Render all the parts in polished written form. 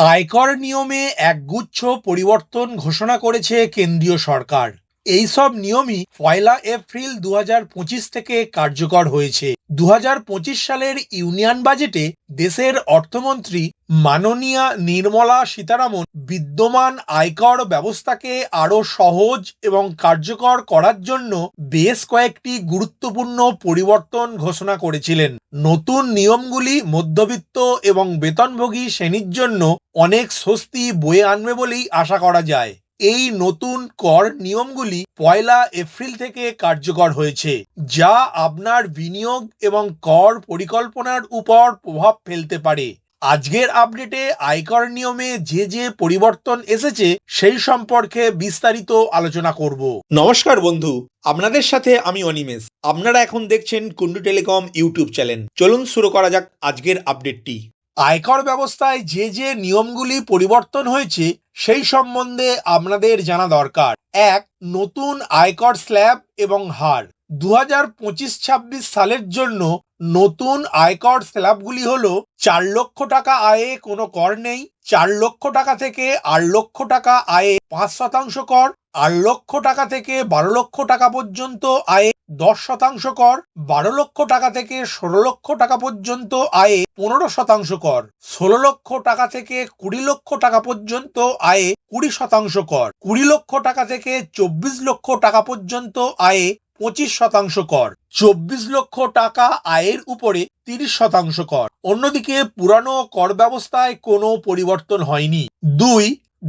আয়কর নিয়মে একগুচ্ছ পরিবর্তন ঘোষণা করেছে কেন্দ্রীয় সরকার। এই সব নিয়মই 1 এপ্রিল 2025 থেকে কার্যকর হয়েছে। 2025 সালের ইউনিয়ন বাজেটে দেশের অর্থমন্ত্রী মাননীয়া নির্মলা সীতারামন বিদ্যমান আয়কর ব্যবস্থাকে আরও সহজ এবং কার্যকর করার জন্য বেশ কয়েকটি গুরুত্বপূর্ণ পরিবর্তন ঘোষণা করেছিলেন। নতুন নিয়মগুলি মধ্যবিত্ত এবং বেতনভোগী শ্রেণীর জন্য অনেক স্বস্তি বয়ে আনবে বলেই আশা করা যায়। এই নতুন কর নিয়মগুলি 1 এপ্রিল থেকে কার্যকর হয়েছে, যা আপনার বিনিয়োগ এবং কর পরিকল্পনার উপর প্রভাব ফেলতে পারে। আজকের আপডেটে আয়কর নিয়মে যে পরিবর্তন এসেছে সেই সম্পর্কে বিস্তারিত আলোচনা করব। নমস্কার বন্ধু, আপনাদের সাথে আমি অনিমেষ। আপনারা এখন দেখছেন কুন্ডু টেলিকম ইউটিউব চ্যানেল। চলুন শুরু করা যাক আজকের আপডেটটি। আয়কর ব্যবস্থায় যে নিয়মগুলি পরিবর্তন হয়েছে সেই সম্বন্ধে আপনাদের জানা দরকার। এক, নতুন আয়কর স্ল্যাব এবং হার। 2025-26 সালের জন্য নতুন আয়কর স্ল্যাবগুলি হলো 4 লক্ষ টাকা আয়ে কোনো কর নেই, 4 লক্ষ টাকা থেকে 8 লক্ষ টাকা আয়ে 5% কর, 8 লক্ষ টাকা থেকে 12 লক্ষ টাকা পর্যন্ত আয়ে 10% কর, 12 লক্ষ টাকা থেকে 16 লক্ষ টাকা পর্যন্ত আয়ে 15% কর, 16 লক্ষ টাকা থেকে 20 লক্ষ টাকা পর্যন্ত আয়ে 20% কর, 20 লক্ষ টাকা থেকে 24 লক্ষ টাকা পর্যন্ত আয়ে 25% কর, 24 লক্ষ টাকা আয়ের উপরে 30% কর। অন্যদিকে পুরানো কর ব্যবস্থায় কোনো পরিবর্তন হয়নি। 2,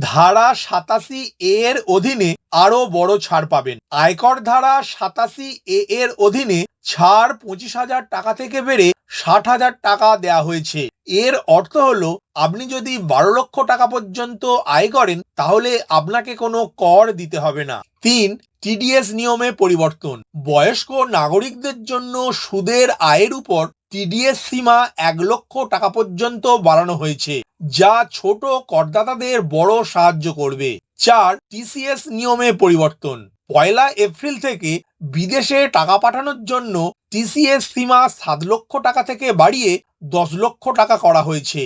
ধারা 87 এর অধীনে আরো বড় ছাড় পাবেন। আয়কর ধারা 87 এর অধীনে ছাড় 25,000 টাকা থেকে বেড়ে 60,000 টাকা দেয়া হয়েছে। এর অর্থ হলো আপনি যদি 12 লক্ষ টাকা পর্যন্ত আয় করেন তাহলে আপনাকে কোনো কর দিতে হবে না। 3, টিডিএস নিয়মে পরিবর্তন। বয়স্ক নাগরিকদের জন্য সুদের আয়ের উপর টিডিএস সীমা 1 লক্ষ টাকা পর্যন্ত বাড়ানো হয়েছে, যা ছোট করদাতাদের বড় সাহায্য করবে। 4, টিসিএস নিয়মে পরিবর্তন। 1 এপ্রিল থেকে বিদেশে টাকা পাঠানোর জন্য টিসিএস সীমা 7 লক্ষ টাকা থেকে বাড়িয়ে 10 লক্ষ টাকা করা হয়েছে।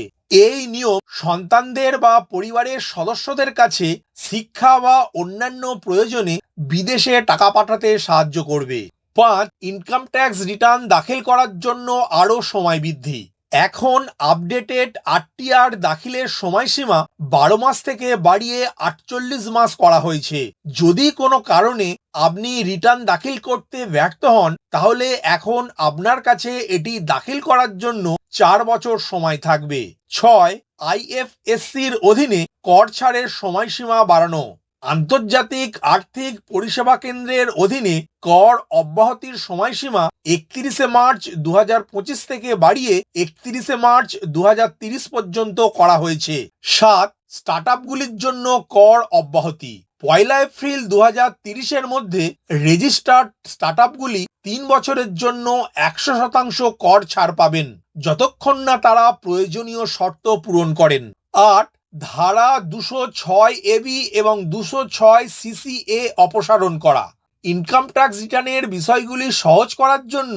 এই নিয়ম সন্তানদের বা পরিবারের সদস্যদের কাছে শিক্ষা বা অন্যান্য প্রয়োজনে বিদেশে টাকা পাঠাতে সাহায্য করবে। 5, ইনকাম ট্যাক্স রিটার্ন দাখিল করার জন্য আরও সময় বৃদ্ধি। এখন আপডেটেড আরটিআর দাখিলের সময়সীমা 12 মাস থেকে বাড়িয়ে 48 মাস করা হয়েছে। যদি কোনো কারণে আপনি রিটার্ন দাখিল করতে ব্যর্থ হন তাহলে এখন আপনার কাছে এটি দাখিল করার জন্য 4 বছর সময় থাকবে। 6, আইএফএসসির অধীনে কর ছাড়ের সময়সীমা বাড়ানো। আন্তর্জাতিক আর্থিক পরিষেবা কেন্দ্রের অধীনে কর অব্যাহতির সময়সীমা 31 মার্চ 2025 থেকে বাড়িয়ে 31 মার্চ 2030 পর্যন্ত করা হয়েছে। 7, স্টার্টআপগুলির জন্য কর অব্যাহতি। 1 এপ্রিল 2030 মধ্যে রেজিস্টার্ড স্টার্টআপগুলি 3 বছরের জন্য 100% কর ছাড় পাবেন, যতক্ষণ না তারা প্রয়োজনীয় শর্ত পূরণ করেন। 8, ধারা 206 এবি এবং 206 সিসিএ অপসারণ করা। ইনকাম ট্যাক্স রিটার্নের বিষয়গুলি সহজ করার জন্য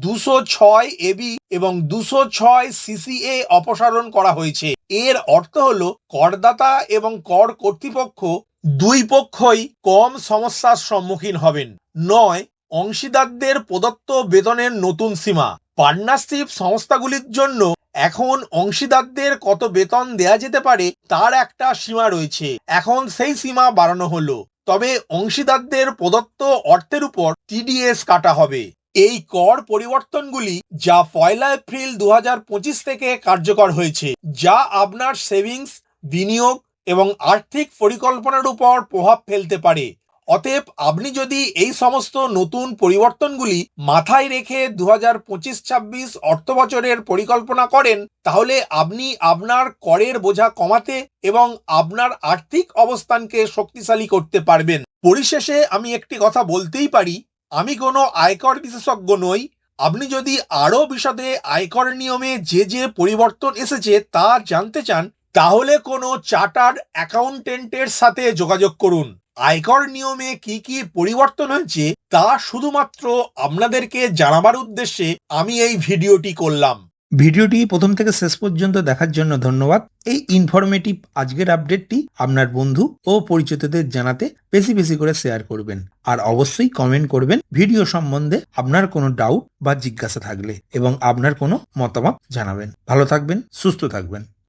206 এবি এবং 206 সিসিএ অপসারণ করা হয়েছে। এর অর্থ হলো করদাতা এবং কর কর্তৃপক্ষ দুই পক্ষই কম সমস্যার সম্মুখীন হবেন। 9, অংশীদারদের প্রদত্ত বেতনের নতুন সীমা। পার্টনারশিপ সংস্থাগুলির জন্য এখন অংশীদারদের কত বেতন দেয়া যেতে পারে তার একটা সীমা রয়েছে। এখন সেই সীমা বাড়ানো হলো, তবে অংশীদারদের প্রদত্ত অর্থের উপর টিডিএস কাটা হবে। এই কর পরিবর্তনগুলি যা 1 এপ্রিল 2025 থেকে কার্যকর হয়েছে, যা আপনার সেভিংস, বিনিয়োগ এবং আর্থিক পরিকল্পনার উপর প্রভাব ফেলতে পারে। অতএব আপনি যদি এই সমস্ত নতুন পরিবর্তনগুলি মাথায় রেখে 2025-26 অর্থ বছরের পরিকল্পনা করেন তাহলে আপনি আপনার করের বোঝা কমাতে এবং আপনার আর্থিক অবস্থানকে শক্তিশালী করতে পারবেন। পরিশেষে আমি একটি কথা বলতেই পারি, আমি কোনো আয়কর বিশেষজ্ঞ নই। আপনি যদি আরও বিশদে আয়কর নিয়মে যে পরিবর্তন এসেছে তা জানতে চান তাহলে কোনো চার্টার্ড অ্যাকাউন্টেন্টের সাথে যোগাযোগ করুন। আয়কর নিয়মে কি পরিবর্তন হয়েছে তা শুধুমাত্র আপনাদেরকে জানাবার উদ্দেশ্যে আমি এই ভিডিওটি করলাম। ভিডিওটি প্রথম থেকে শেষ পর্যন্ত দেখার জন্য ধন্যবাদ। এই ইনফরমেটিভ আজকের আপডেটটি আপনার বন্ধু ও পরিচিতদের জানাতে বেশি বেশি করে শেয়ার করবেন। আর অবশ্যই কমেন্ট করবেন ভিডিও সম্বন্ধে আপনার কোনো ডাউট বা জিজ্ঞাসা থাকলে, এবং আপনার কোনো মতামত জানাবেন। ভালো থাকবেন, সুস্থ থাকবেন।